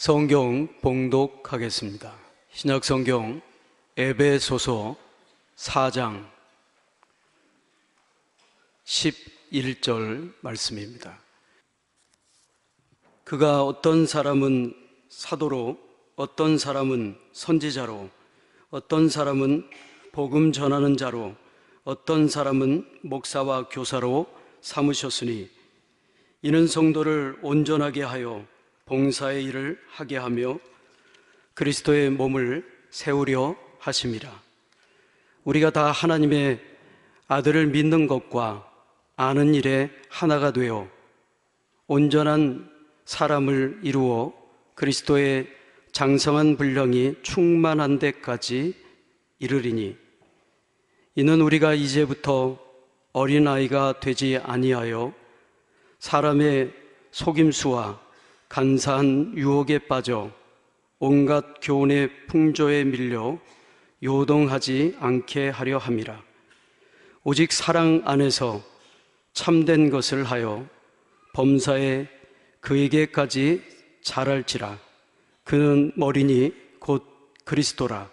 성경 봉독하겠습니다. 신약성경 에베소서 4장 11절 말씀입니다. 그가 어떤 사람은 사도로, 어떤 사람은 선지자로, 어떤 사람은 복음 전하는 자로, 어떤 사람은 목사와 교사로 삼으셨으니 이는 성도를 온전하게 하여 봉사의 일을 하게 하며 그리스도의 몸을 세우려 하심이라. 우리가 다 하나님의 아들을 믿는 것과 아는 일에 하나가 되어 온전한 사람을 이루어 그리스도의 장성한 분량이 충만한 데까지 이르리니 이는 우리가 이제부터 어린아이가 되지 아니하여 사람의 속임수와 간사한 유혹에 빠져 온갖 교훈의 풍조에 밀려 요동하지 않게 하려 함이라. 오직 사랑 안에서 참된 것을 하여 범사에 그에게까지 자랄지라. 그는 머리니 곧 그리스도라.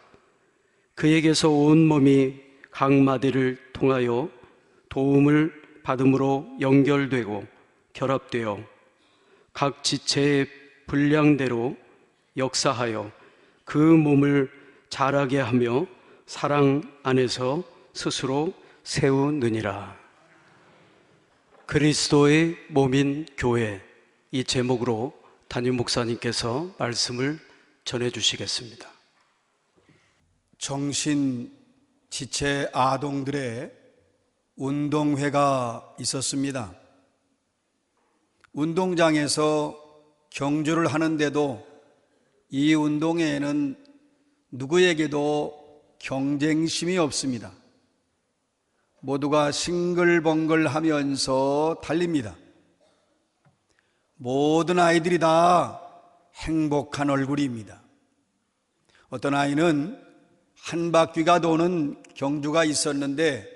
그에게서 온 몸이 각 마디를 통하여 도움을 받음으로 연결되고 결합되어 각 지체의 분량대로 역사하여 그 몸을 자라게 하며 사랑 안에서 스스로 세우느니라. 그리스도의 몸인 교회, 이 제목으로 담임 목사님께서 말씀을 전해주시겠습니다. 정신 지체 아동들의 운동회가 있었습니다. 운동장에서 경주를 하는데도 이 운동회에는 누구에게도 경쟁심이 없습니다. 모두가 싱글벙글 하면서 달립니다. 모든 아이들이 다 행복한 얼굴입니다. 어떤 아이는 한 바퀴가 도는 경주가 있었는데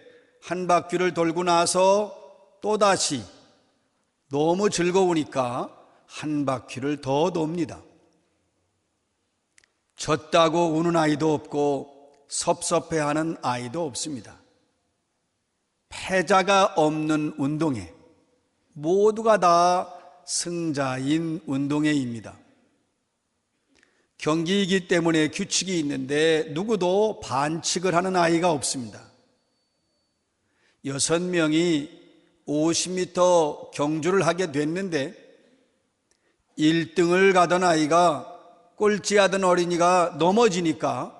한 바퀴를 돌고 나서 또다시 너무 즐거우니까 한 바퀴를 더 돕니다. 졌다고 우는 아이도 없고 섭섭해하는 아이도 없습니다. 패자가 없는 운동회, 모두가 다 승자인 운동회입니다. 경기이기 때문에 규칙이 있는데 누구도 반칙을 하는 아이가 없습니다. 6명이 50m 경주를 하게 됐는데 1등을 가던 아이가 꼴찌하던 어린이가 넘어지니까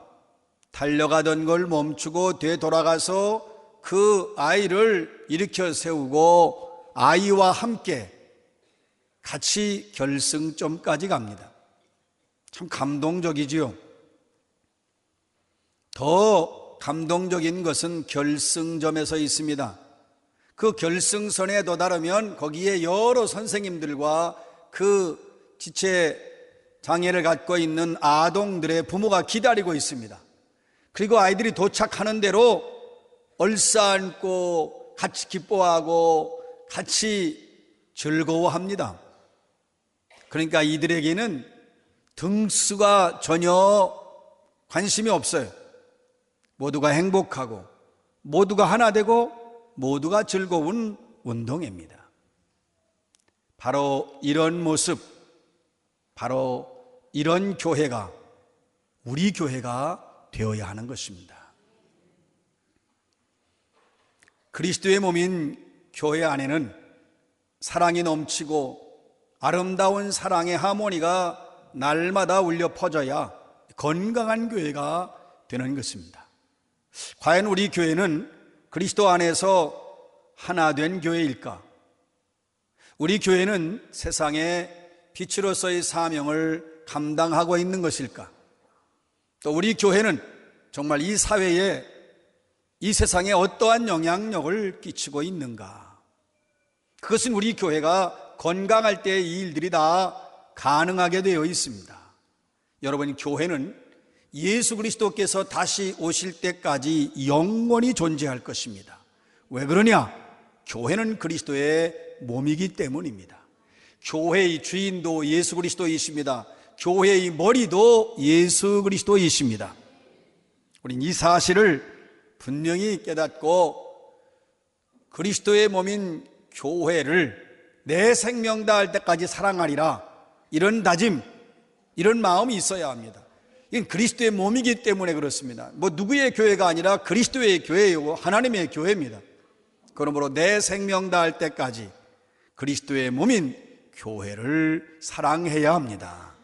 달려가던 걸 멈추고 되돌아가서 그 아이를 일으켜 세우고 아이와 함께 같이 결승점까지 갑니다. 참 감동적이지요. 더 감동적인 것은 결승점에서 있습니다. 그 결승선에 도달하면 거기에 여러 선생님들과 그 지체 장애를 갖고 있는 아동들의 부모가 기다리고 있습니다. 그리고 아이들이 도착하는 대로 얼싸안고 같이 기뻐하고 같이 즐거워합니다. 그러니까 이들에게는 등수가 전혀 관심이 없어요. 모두가 행복하고 모두가 하나 되고 모두가 즐거운 운동회입니다. 바로 이런 모습, 바로 이런 교회가 우리 교회가 되어야 하는 것입니다. 그리스도의 몸인 교회 안에는 사랑이 넘치고 아름다운 사랑의 하모니가 날마다 울려 퍼져야 건강한 교회가 되는 것입니다. 과연 우리 교회는 그리스도 안에서 하나 된 교회일까? 우리 교회는 세상의 빛으로서의 사명을 감당하고 있는 것일까? 또 우리 교회는 정말 이 사회에, 이 세상에 어떠한 영향력을 끼치고 있는가? 그것은 우리 교회가 건강할 때 이 일들이 다 가능하게 되어 있습니다. 여러분, 교회는 예수 그리스도께서 다시 오실 때까지 영원히 존재할 것입니다. 왜 그러냐? 교회는 그리스도의 몸이기 때문입니다. 교회의 주인도 예수 그리스도이십니다. 교회의 머리도 예수 그리스도이십니다. 우린 이 사실을 분명히 깨닫고 그리스도의 몸인 교회를 내 생명 다할 때까지 사랑하리라, 이런 다짐, 이런 마음이 있어야 합니다. 이건 그리스도의 몸이기 때문에 그렇습니다. 누구의 교회가 아니라 그리스도의 교회이고 하나님의 교회입니다. 그러므로 내 생명 다할 때까지 그리스도의 몸인 교회를 사랑해야 합니다.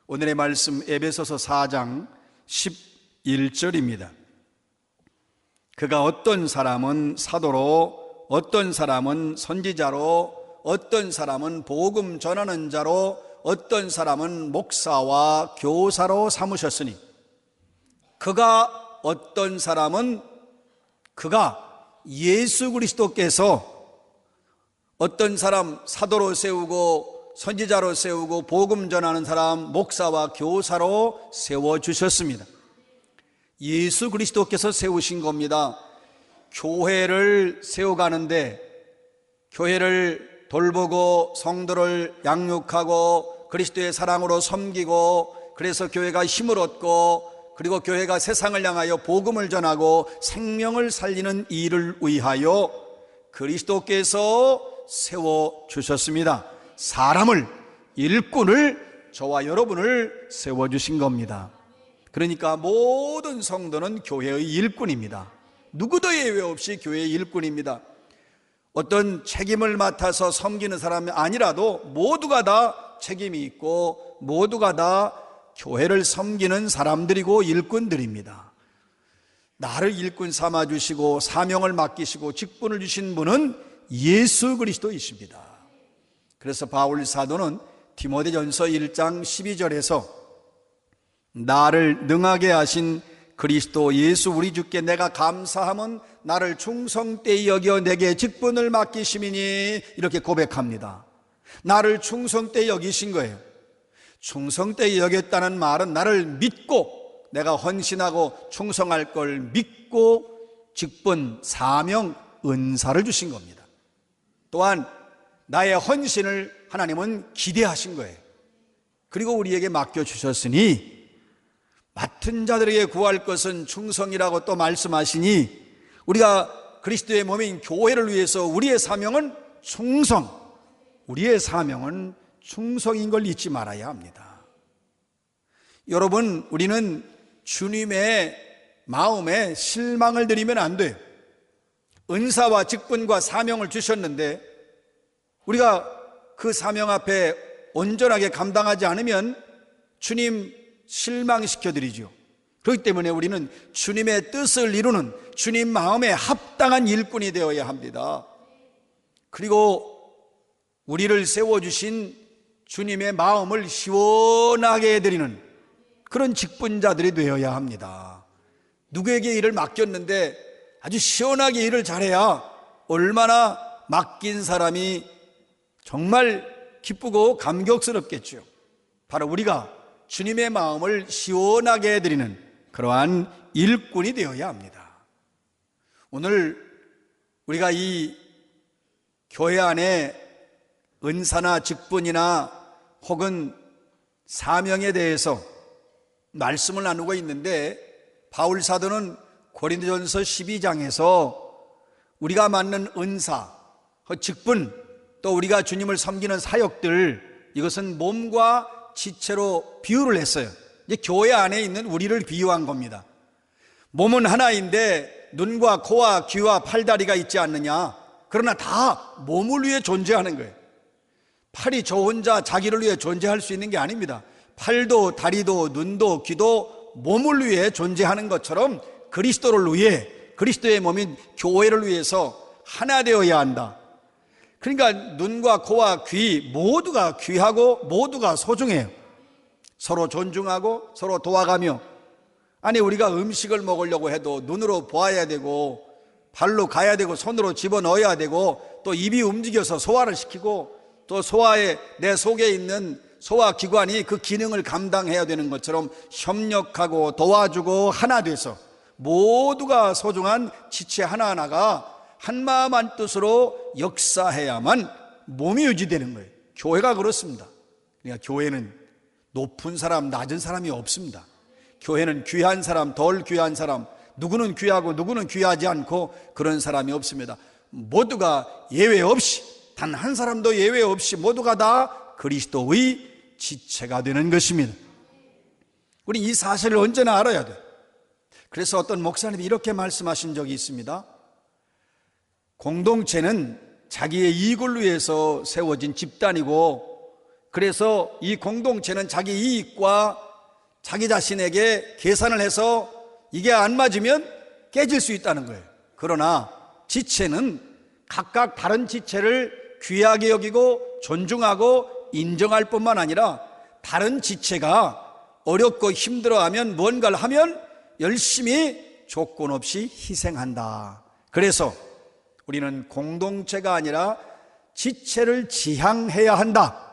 오늘의 말씀 에베소서 4장 11절입니다. 그가 어떤 사람은 사도로, 어떤 사람은 선지자로, 어떤 사람은 복음 전하는 자로, 어떤 사람은 목사와 교사로 삼으셨으니, 그가 어떤 사람은, 그가 예수 그리스도께서 어떤 사람 사도로 세우고 선지자로 세우고 복음 전하는 사람 목사와 교사로 세워주셨습니다. 예수 그리스도께서 세우신 겁니다. 교회를 세워가는데, 교회를 돌보고 성도를 양육하고 그리스도의 사랑으로 섬기고, 그래서 교회가 힘을 얻고, 그리고 교회가 세상을 향하여 복음을 전하고 생명을 살리는 일을 위하여 그리스도께서 세워주셨습니다. 사람을, 일꾼을, 저와 여러분을 세워주신 겁니다. 그러니까 모든 성도는 교회의 일꾼입니다. 누구도 예외 없이 교회의 일꾼입니다. 어떤 책임을 맡아서 섬기는 사람이 아니라도 모두가 다 책임이 있고 모두가 다 교회를 섬기는 사람들이고 일꾼들입니다. 나를 일꾼 삼아주시고 사명을 맡기시고 직분을 주신 분은 예수 그리스도이십니다. 그래서 바울 사도는 디모데전서 1장 12절에서 나를 능하게 하신 그리스도 예수 우리 주께 내가 감사함은 나를 충성되이 여겨 내게 직분을 맡기심이니, 이렇게 고백합니다. 나를 충성되이 여기신 거예요. 충성되이 여겼다는 말은 나를 믿고, 내가 헌신하고 충성할 걸 믿고 직분, 사명, 은사를 주신 겁니다. 또한 나의 헌신을 하나님은 기대하신 거예요. 그리고 우리에게 맡겨주셨으니 맡은 자들에게 구할 것은 충성이라고 또 말씀하시니, 우리가 그리스도의 몸인 교회를 위해서 우리의 사명은 충성, 우리의 사명은 충성인 걸 잊지 말아야 합니다. 여러분, 우리는 주님의 마음에 실망을 드리면 안 돼요. 은사와 직분과 사명을 주셨는데 우리가 그 사명 앞에 온전하게 감당하지 않으면 주님 실망시켜드리죠. 그렇기 때문에 우리는 주님의 뜻을 이루는 주님 마음에 합당한 일꾼이 되어야 합니다. 그리고 우리를 세워주신 주님의 마음을 시원하게 해드리는 그런 직분자들이 되어야 합니다. 누구에게 일을 맡겼는데 아주 시원하게 일을 잘해야 얼마나 맡긴 사람이 정말 기쁘고 감격스럽겠죠. 바로 우리가 주님의 마음을 시원하게 해드리는 그러한 일꾼이 되어야 합니다. 오늘 우리가 이 교회 안에 은사나 직분이나 혹은 사명에 대해서 말씀을 나누고 있는데, 바울 사도는 고린도전서 12장에서 우리가 맡는 은사, 직분, 또 우리가 주님을 섬기는 사역들, 이것은 몸과 지체로 비유를 했어요. 이제 교회 안에 있는 우리를 비유한 겁니다. 몸은 하나인데 눈과 코와 귀와 팔다리가 있지 않느냐? 그러나 다 몸을 위해 존재하는 거예요. 팔이 저 혼자 자기를 위해 존재할 수 있는 게 아닙니다. 팔도 다리도 눈도 귀도 몸을 위해 존재하는 것처럼 그리스도를 위해, 그리스도의 몸인 교회를 위해서 하나 되어야 한다. 그러니까 눈과 코와 귀 모두가 귀하고 모두가 소중해요. 서로 존중하고 서로 도와가며, 아니 우리가 음식을 먹으려고 해도 눈으로 보아야 되고 발로 가야 되고 손으로 집어넣어야 되고 또 입이 움직여서 소화를 시키고 또 소화에 내 속에 있는 소화기관이 그 기능을 감당해야 되는 것처럼 협력하고 도와주고 하나 돼서 모두가 소중한 지체 하나하나가 한마음 한뜻으로 역사해야만 몸이 유지되는 거예요. 교회가 그렇습니다. 그러니까 교회는 높은 사람, 낮은 사람이 없습니다. 교회는 귀한 사람, 덜 귀한 사람, 누구는 귀하고 누구는 귀하지 않고 그런 사람이 없습니다. 모두가 예외 없이, 단 한 사람도 예외 없이 모두가 다 그리스도의 지체가 되는 것입니다. 우리 이 사실을 언제나 알아야 돼요. 그래서 어떤 목사님이 이렇게 말씀하신 적이 있습니다. 공동체는 자기의 이익을 위해서 세워진 집단이고, 그래서 이 공동체는 자기 이익과 자기 자신에게 계산을 해서 이게 안 맞으면 깨질 수 있다는 거예요. 그러나 지체는 각각 다른 지체를 귀하게 여기고 존중하고 인정할 뿐만 아니라 다른 지체가 어렵고 힘들어하면 뭔가를 하면 열심히 조건 없이 희생한다. 그래서 우리는 공동체가 아니라 지체를 지향해야 한다,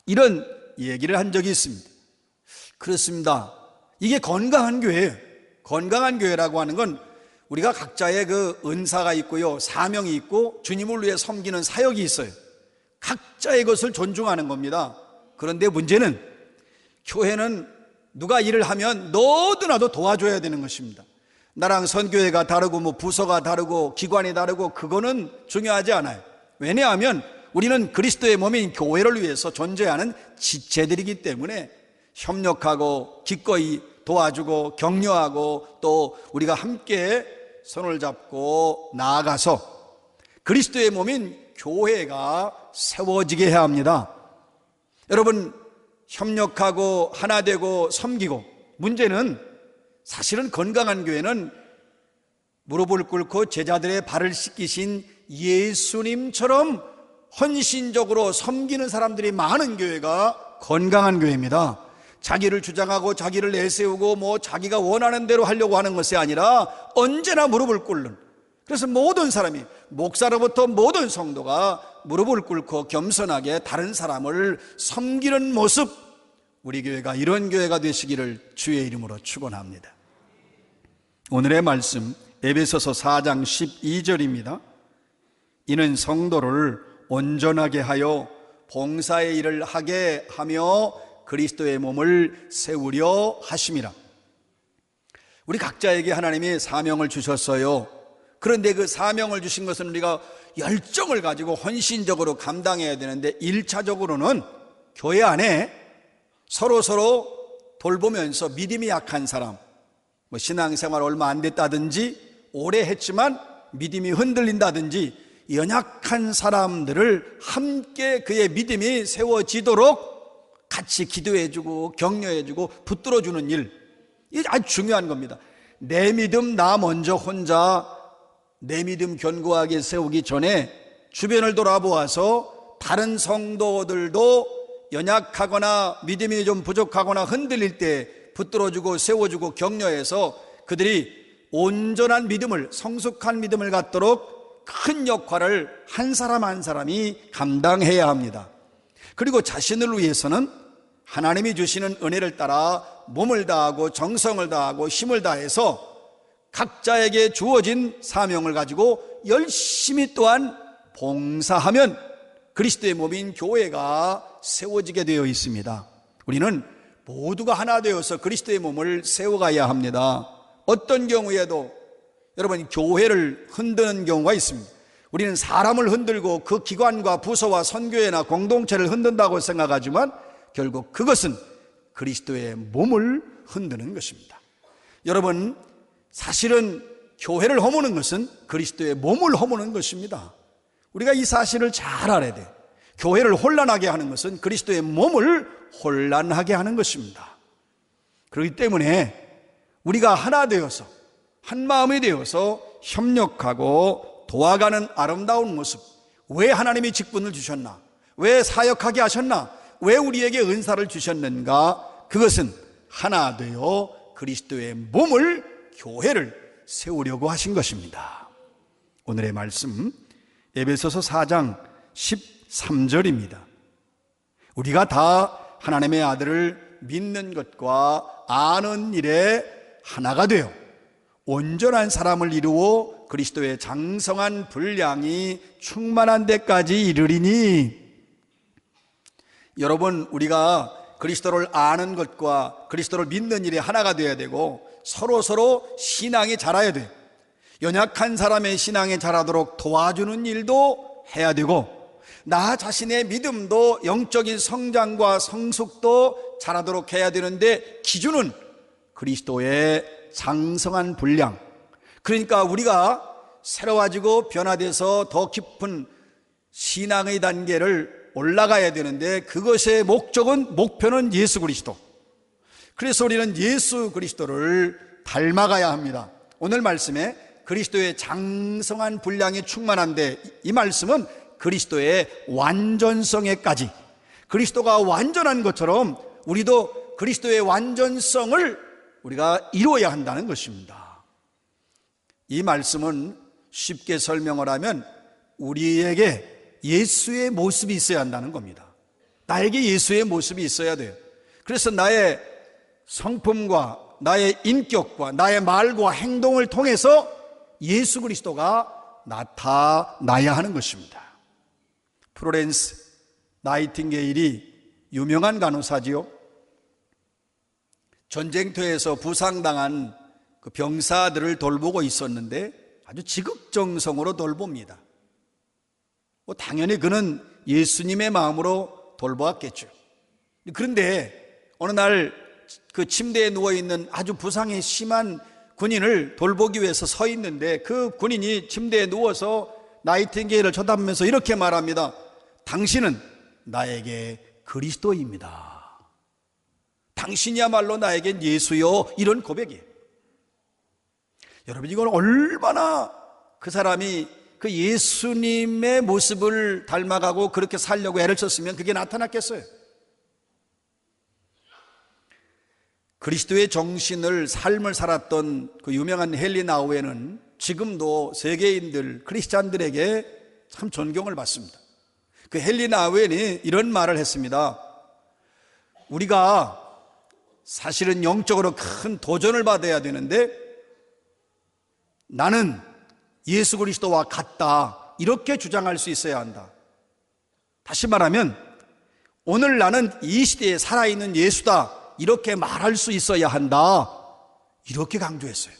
이런 얘기를 한 적이 있습니다. 그렇습니다. 이게 건강한 교회예요. 건강한 교회라고 하는 건 우리가 각자의 그 은사가 있고요, 사명이 있고 주님을 위해 섬기는 사역이 있어요. 각자의 것을 존중하는 겁니다. 그런데 문제는 교회는 누가 일을 하면 너도 나도 도와줘야 되는 것입니다. 나랑 선교회가 다르고 뭐 부서가 다르고 기관이 다르고 그거는 중요하지 않아요. 왜냐하면 우리는 그리스도의 몸인 교회를 위해서 존재하는 지체들이기 때문에 협력하고 기꺼이 도와주고 격려하고 또 우리가 함께 손을 잡고 나아가서 그리스도의 몸인 교회가 세워지게 해야 합니다. 여러분, 협력하고 하나 되고 섬기고, 문제는 사실은 건강한 교회는 무릎을 꿇고 제자들의 발을 씻기신 예수님처럼 헌신적으로 섬기는 사람들이 많은 교회가 건강한 교회입니다. 자기를 주장하고 자기를 내세우고 뭐 자기가 원하는 대로 하려고 하는 것이 아니라 언제나 무릎을 꿇는, 그래서 모든 사람이, 목사로부터 모든 성도가 무릎을 꿇고 겸손하게 다른 사람을 섬기는 모습, 우리 교회가 이런 교회가 되시기를 주의 이름으로 축원합니다. 오늘의 말씀 에베소서 4장 12절입니다. 이는 성도를 온전하게 하여 봉사의 일을 하게 하며 그리스도의 몸을 세우려 하심이라. 우리 각자에게 하나님이 사명을 주셨어요. 그런데 그 사명을 주신 것은 우리가 열정을 가지고 헌신적으로 감당해야 되는데, 1차적으로는 교회 안에 서로 돌보면서 믿음이 약한 사람, 뭐 신앙생활 얼마 안 됐다든지 오래 했지만 믿음이 흔들린다든지 연약한 사람들을 함께 그의 믿음이 세워지도록 같이 기도해주고 격려해주고 붙들어주는 일, 이게 아주 중요한 겁니다. 내 믿음 나 먼저 혼자 내 믿음 견고하게 세우기 전에 주변을 돌아보아서 다른 성도들도 연약하거나 믿음이 좀 부족하거나 흔들릴 때 붙들어주고 세워주고 격려해서 그들이 온전한 믿음을, 성숙한 믿음을 갖도록 큰 역할을 한 사람 한 사람이 감당해야 합니다. 그리고 자신을 위해서는 하나님이 주시는 은혜를 따라 몸을 다하고 정성을 다하고 힘을 다해서 각자에게 주어진 사명을 가지고 열심히 또한 봉사하면 그리스도의 몸인 교회가 세워지게 되어 있습니다. 우리는 모두가 하나 되어서 그리스도의 몸을 세워가야 합니다. 어떤 경우에도 여러분, 교회를 흔드는 경우가 있습니다. 우리는 사람을 흔들고 그 기관과 부서와 선교회나 공동체를 흔든다고 생각하지만 결국 그것은 그리스도의 몸을 흔드는 것입니다. 여러분, 사실은 교회를 허무는 것은 그리스도의 몸을 허무는 것입니다. 우리가 이 사실을 잘 알아야 돼요. 교회를 혼란하게 하는 것은 그리스도의 몸을 혼란하게 하는 것입니다. 그렇기 때문에 우리가 하나 되어서 한 마음이 되어서 협력하고 도와가는 아름다운 모습, 왜 하나님이 직분을 주셨나, 왜 사역하게 하셨나, 왜 우리에게 은사를 주셨는가, 그것은 하나 되어 그리스도의 몸을, 교회를 세우려고 하신 것입니다. 오늘의 말씀 에베소서 4장 13절입니다. 우리가 다 하나님의 아들을 믿는 것과 아는 일에 하나가 되어 온전한 사람을 이루어 그리스도의 장성한 분량이 충만한 데까지 이르리니. 여러분, 우리가 그리스도를 아는 것과 그리스도를 믿는 일이 하나가 되어야 되고 서로 신앙이 자라야 돼. 연약한 사람의 신앙이 자라도록 도와주는 일도 해야 되고 나 자신의 믿음도 영적인 성장과 성숙도 자라도록 해야 되는데 기준은 그리스도의 장성한 분량. 그러니까 우리가 새로워지고 변화돼서 더 깊은 신앙의 단계를 올라가야 되는데 그것의 목표는 예수 그리스도. 그래서 우리는 예수 그리스도를 닮아가야 합니다. 오늘 말씀에 그리스도의 장성한 분량이 충만한데 이 말씀은 그리스도의 완전성에까지, 그리스도가 완전한 것처럼 우리도 그리스도의 완전성을 우리가 이루어야 한다는 것입니다. 이 말씀은 쉽게 설명을 하면 우리에게 예수의 모습이 있어야 한다는 겁니다. 나에게 예수의 모습이 있어야 돼요. 그래서 나의 성품과 나의 인격과 나의 말과 행동을 통해서 예수 그리스도가 나타나야 하는 것입니다. 플로렌스 나이팅게일이 유명한 간호사지요. 전쟁터에서 부상당한 그 병사들을 돌보고 있었는데 아주 지극정성으로 돌봅니다. 당연히 그는 예수님의 마음으로 돌보았겠죠. 그런데 어느 날 그 침대에 누워있는 아주 부상이 심한 군인을 돌보기 위해서 서 있는데 그 군인이 침대에 누워서 나이팅게일을 쳐다보면서 이렇게 말합니다. 당신은 나에게 그리스도입니다. 당신이야말로 나에겐 예수요. 이런 고백이에요. 여러분, 이건 얼마나 그 사람이 그 예수님의 모습을 닮아가고 그렇게 살려고 애를 썼으면 그게 나타났겠어요. 그리스도의 정신을 삶을 살았던 그 유명한 헨리 나우에는 지금도 세계인들, 크리스찬들에게 참 존경을 받습니다. 그 헨리 나우엔이 이런 말을 했습니다. 우리가 사실은 영적으로 큰 도전을 받아야 되는데 나는 예수 그리스도와 같다, 이렇게 주장할 수 있어야 한다. 다시 말하면 오늘 나는 이 시대에 살아있는 예수다, 이렇게 말할 수 있어야 한다, 이렇게 강조했어요.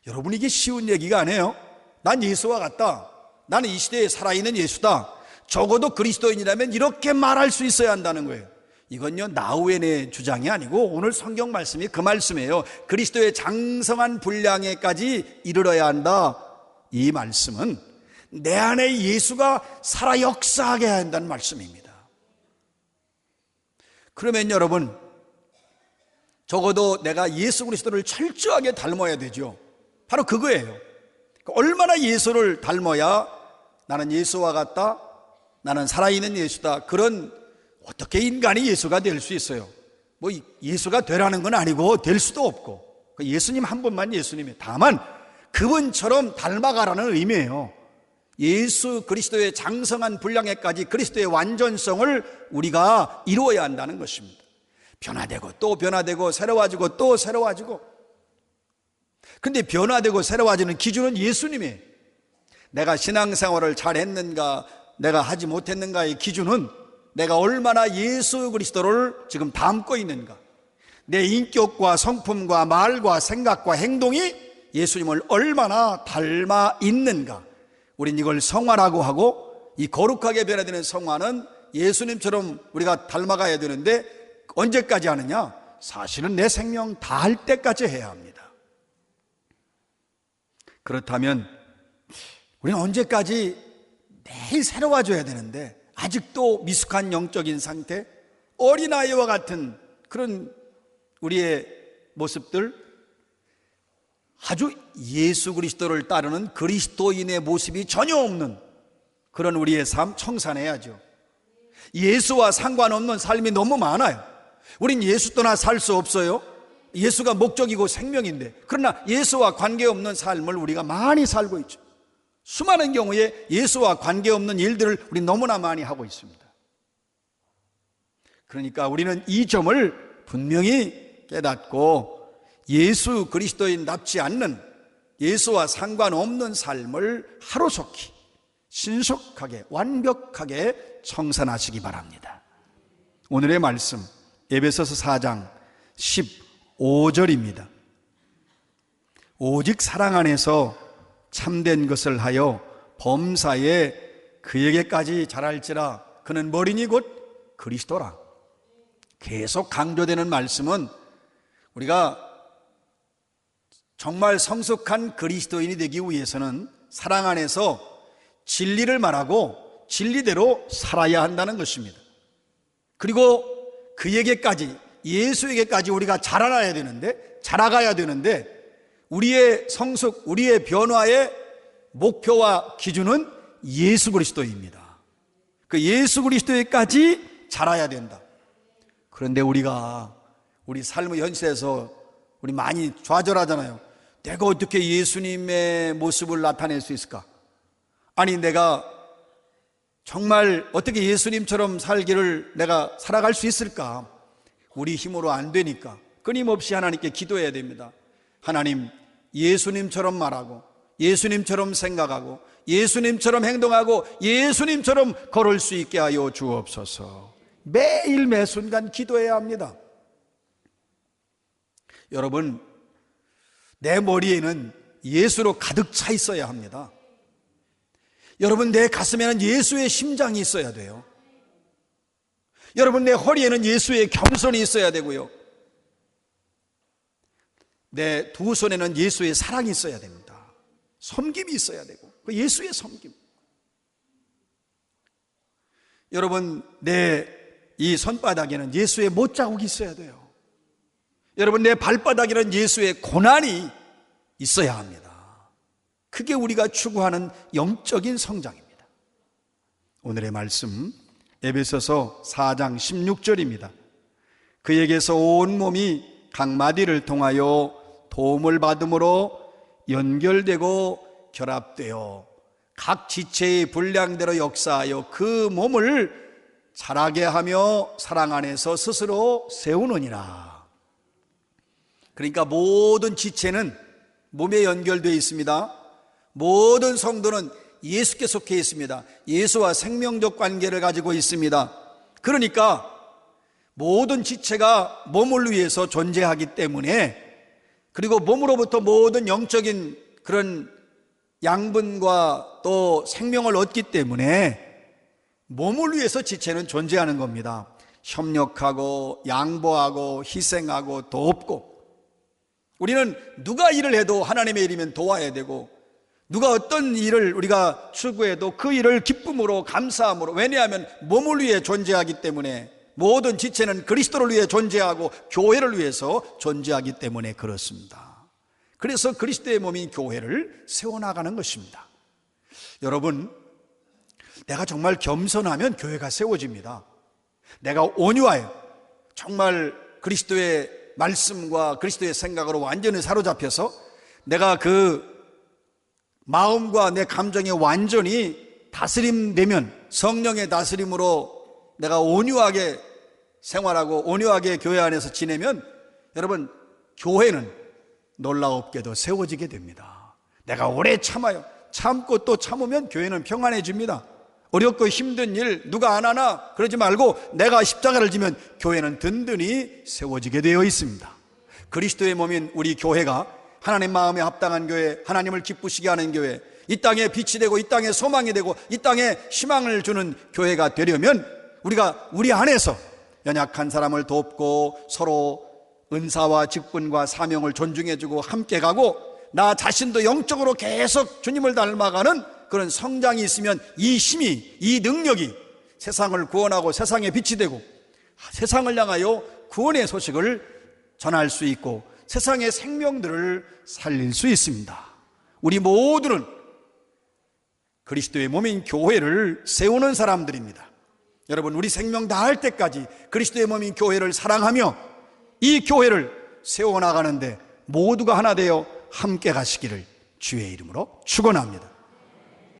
여러분, 이게 쉬운 얘기가 아니에요. 난 예수와 같다, 나는 이 시대에 살아있는 예수다, 적어도 그리스도인이라면 이렇게 말할 수 있어야 한다는 거예요. 이건요 나우엔의 주장이 아니고 오늘 성경 말씀이 그 말씀이에요. 그리스도의 장성한 분량에까지 이르러야 한다. 이 말씀은 내 안에 예수가 살아 역사하게 해야 한다는 말씀입니다. 그러면 여러분, 적어도 내가 예수 그리스도를 철저하게 닮아야 되죠. 바로 그거예요. 얼마나 예수를 닮아야 나는 예수와 같다, 나는 살아있는 예수다, 그런, 어떻게 인간이 예수가 될 수 있어요? 뭐 예수가 되라는 건 아니고 될 수도 없고, 예수님 한 분만 예수님이에요. 다만 그분처럼 닮아가라는 의미예요. 예수 그리스도의 장성한 분량에까지 그리스도의 완전성을 우리가 이루어야 한다는 것입니다. 변화되고 또 변화되고 새로워지고 또 새로워지고. 근데 변화되고 새로워지는 기준은 예수님이에요. 내가 신앙생활을 잘 했는가, 내가 하지 못했는가의 기준은 내가 얼마나 예수 그리스도를 지금 담고 있는가, 내 인격과 성품과 말과 생각과 행동이 예수님을 얼마나 닮아 있는가. 우린 이걸 성화라고 하고, 이 거룩하게 변화되는 성화는 예수님처럼 우리가 닮아가야 되는데 언제까지 하느냐? 사실은 내 생명 다할 때까지 해야 합니다. 그렇다면 우리는 언제까지 매일 새로워져야 되는데 아직도 미숙한 영적인 상태, 어린아이와 같은 그런 우리의 모습들, 아주 예수 그리스도를 따르는 그리스도인의 모습이 전혀 없는 그런 우리의 삶 청산해야죠. 예수와 상관없는 삶이 너무 많아요. 우린 예수 떠나 살 수 없어요. 예수가 목적이고 생명인데, 그러나 예수와 관계없는 삶을 우리가 많이 살고 있죠. 수많은 경우에 예수와 관계없는 일들을 우리 너무나 많이 하고 있습니다. 그러니까 우리는 이 점을 분명히 깨닫고 예수 그리스도인답지 않는, 예수와 상관없는 삶을 하루속히 신속하게 완벽하게 청산하시기 바랍니다. 오늘의 말씀 에베소서 4장 15절입니다. 오직 사랑 안에서 참된 것을 하여 범사에 그에게까지 자랄지라. 그는 머리니 곧 그리스도라. 계속 강조되는 말씀은 우리가 정말 성숙한 그리스도인이 되기 위해서는 사랑 안에서 진리를 말하고 진리대로 살아야 한다는 것입니다. 그리고 그에게까지, 예수에게까지 우리가 자라가야 되는데 우리의 성숙, 우리의 변화의 목표와 기준은 예수 그리스도입니다. 그 예수 그리스도에까지 자라야 된다. 그런데 우리가 우리 삶의 현실에서 우리 많이 좌절하잖아요. 내가 어떻게 예수님의 모습을 나타낼 수 있을까? 아니, 내가 정말 어떻게 예수님처럼 살기를 내가 살아갈 수 있을까? 우리 힘으로 안 되니까 끊임없이 하나님께 기도해야 됩니다. 하나님, 예수님처럼 말하고 예수님처럼 생각하고 예수님처럼 행동하고 예수님처럼 걸을 수 있게 하여 주옵소서. 매일 매순간 기도해야 합니다. 여러분, 내 머리에는 예수로 가득 차 있어야 합니다. 여러분, 내 가슴에는 예수의 심장이 있어야 돼요. 여러분, 내 허리에는 예수의 겸손이 있어야 되고요. 내 두 손에는 예수의 사랑이 있어야 됩니다. 섬김이 있어야 되고, 그 예수의 섬김. 여러분, 내 이 손바닥에는 예수의 못자국이 있어야 돼요. 여러분, 내 발바닥에는 예수의 고난이 있어야 합니다. 그게 우리가 추구하는 영적인 성장입니다. 오늘의 말씀 에베소서 4장 16절입니다. 그에게서 온 몸이 각 마디를 통하여 도움을 받음으로 연결되고 결합되어 각 지체의 분량대로 역사하여 그 몸을 자라게 하며 사랑 안에서 스스로 세우느니라. 그러니까 모든 지체는 몸에 연결되어 있습니다. 모든 성도는 예수께 속해 있습니다. 예수와 생명적 관계를 가지고 있습니다. 그러니까 모든 지체가 몸을 위해서 존재하기 때문에, 그리고 몸으로부터 모든 영적인 그런 양분과 또 생명을 얻기 때문에 몸을 위해서 지체는 존재하는 겁니다. 협력하고 양보하고 희생하고 돕고, 우리는 누가 일을 해도 하나님의 일이면 도와야 되고, 누가 어떤 일을 우리가 추구해도 그 일을 기쁨으로 감사함으로, 왜냐하면 몸을 위해 존재하기 때문에, 모든 지체는 그리스도를 위해 존재하고 교회를 위해서 존재하기 때문에 그렇습니다. 그래서 그리스도의 몸인 교회를 세워나가는 것입니다. 여러분, 내가 정말 겸손하면 교회가 세워집니다. 내가 온유하여 정말 그리스도의 말씀과 그리스도의 생각으로 완전히 사로잡혀서 내가 그 마음과 내 감정에 완전히 다스림되면, 성령의 다스림으로 내가 온유하게 생활하고 온유하게 교회 안에서 지내면, 여러분, 교회는 놀라웠게도 세워지게 됩니다. 내가 오래 참고 또 참으면 교회는 평안해집니다. 어렵고 힘든 일 누가 안 하나 그러지 말고 내가 십자가를 지면 교회는 든든히 세워지게 되어 있습니다. 그리스도의 몸인 우리 교회가 하나님 마음에 합당한 교회, 하나님을 기쁘시게 하는 교회, 이 땅에 빛이 되고 이 땅에 소망이 되고 이 땅에 희망을 주는 교회가 되려면, 우리가 우리 안에서 연약한 사람을 돕고 서로 은사와 직분과 사명을 존중해주고 함께 가고, 나 자신도 영적으로 계속 주님을 닮아가는 그런 성장이 있으면 이 힘이, 이 능력이 세상을 구원하고 세상에 빛이 되고 세상을 향하여 구원의 소식을 전할 수 있고 세상의 생명들을 살릴 수 있습니다. 우리 모두는 그리스도의 몸인 교회를 세우는 사람들입니다. 여러분, 우리 생명 다할 때까지 그리스도의 몸인 교회를 사랑하며 이 교회를 세워나가는데 모두가 하나 되어 함께 가시기를 주의 이름으로 축원합니다.